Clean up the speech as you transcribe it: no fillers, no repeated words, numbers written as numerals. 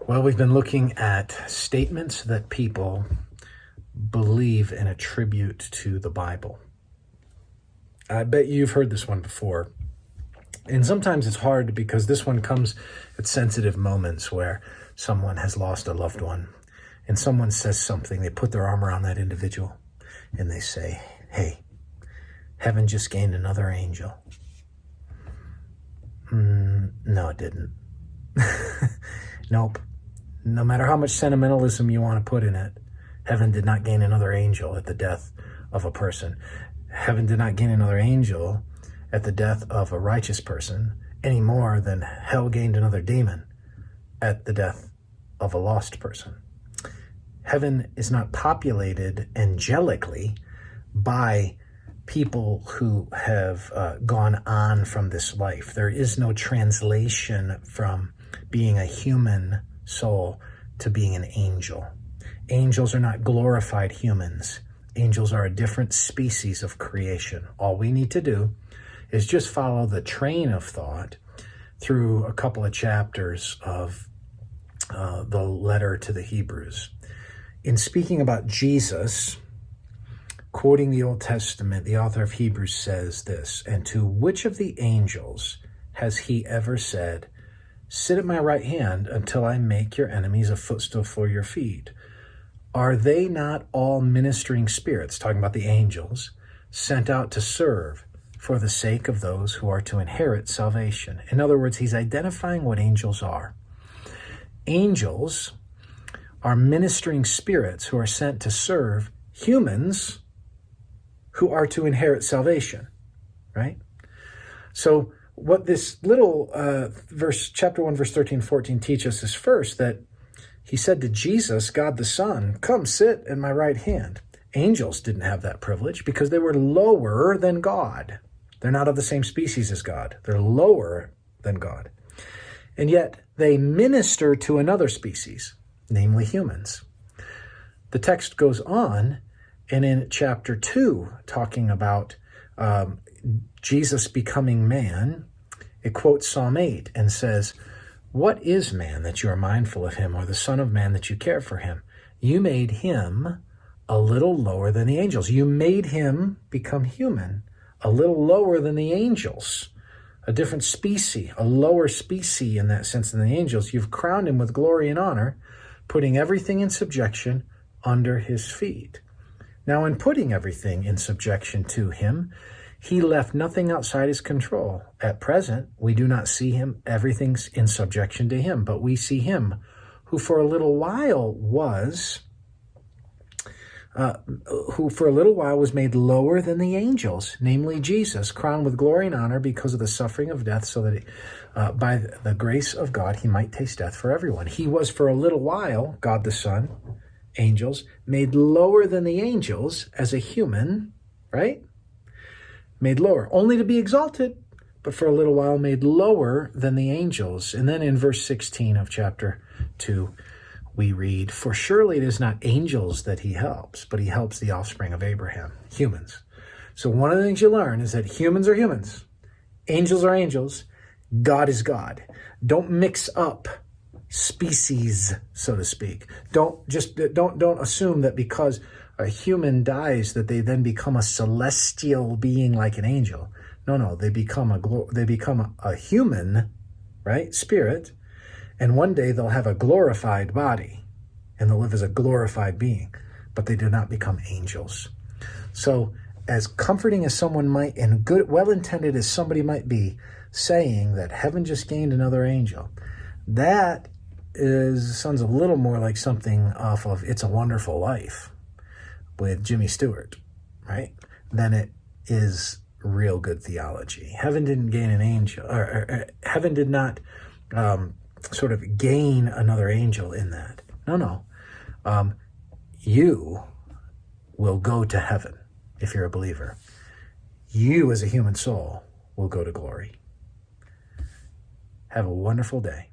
Well, we've been looking at statements that people believe and attribute to the Bible. I bet you've heard this one before. And sometimes it's hard because this one comes at sensitive moments where someone has lost a loved one and someone says something, they put their arm around that individual and they say, "Hey, heaven just gained another angel." No, it didn't. Nope. No matter how much sentimentalism you want to put in it, heaven did not gain another angel at the death of a person. Heaven did not gain another angel at the death of a righteous person any more than hell gained another demon at the death of a lost person. Heaven is not populated angelically by people who have gone on from this life. There is no translation from being a human soul to being an angel. Angels are not glorified humans. Angels are a different species of creation. All we need to do is just follow the train of thought through a couple of chapters of the letter to the Hebrews. In speaking about Jesus, quoting the Old Testament, the author of Hebrews says this, "And to which of the angels has he ever said, 'Sit at my right hand until I make your enemies a footstool for your feet'? Are they not all ministering spirits," talking about the angels, "sent out to serve for the sake of those who are to inherit salvation?" In other words, he's identifying what angels are. Angels are ministering spirits who are sent to serve humans who are to inherit salvation, right? So what this little chapter 1, verse 13, 14 teach us is first that he said to Jesus, God the Son, "Come sit at my right hand." Angels didn't have that privilege because they were lower than God. They're not of the same species as God. They're lower than God. And yet they minister to another species, namely humans. The text goes on, and in chapter 2, talking about Jesus becoming man, it quotes Psalm 8 and says, "What is man that you are mindful of him, or the son of man that you care for him? You made him a little lower than the angels." You made him become human, a little lower than the angels, a different species, a lower species in that sense than the angels. You've crowned him with glory and honor, putting everything in subjection under his feet. Now, in putting everything in subjection to him, he left nothing outside his control. At present, we do not see him, everything's in subjection to him, but we see him who for a little while was made lower than the angels, namely Jesus, crowned with glory and honor because of the suffering of death, so that by the grace of God he might taste death for everyone. He was for a little while, God the Son, angels, made lower than the angels as a human, right? Made lower, only to be exalted, but for a little while made lower than the angels. And then in verse 16 of chapter 2, we read, "For surely it is not angels that he helps, but he helps the offspring of Abraham," humans. So one of the things you learn is that humans are humans, angels are angels, God is God. Don't mix up species, so to speak. Don't assume that because a human dies that they then become a celestial being like an angel. No, they become a human, right, spirit, and one day they'll have a glorified body and they'll live as a glorified being, but they do not become angels. So as comforting as someone might, and good, well-intended as somebody might be, saying that heaven just gained another angel, that sounds a little more like something off of It's a Wonderful Life with Jimmy Stewart, right? Than it is real good theology. Heaven didn't gain an angel, or heaven did not sort of gain another angel in that. No. You will go to heaven if you're a believer. You as a human soul will go to glory. Have a wonderful day.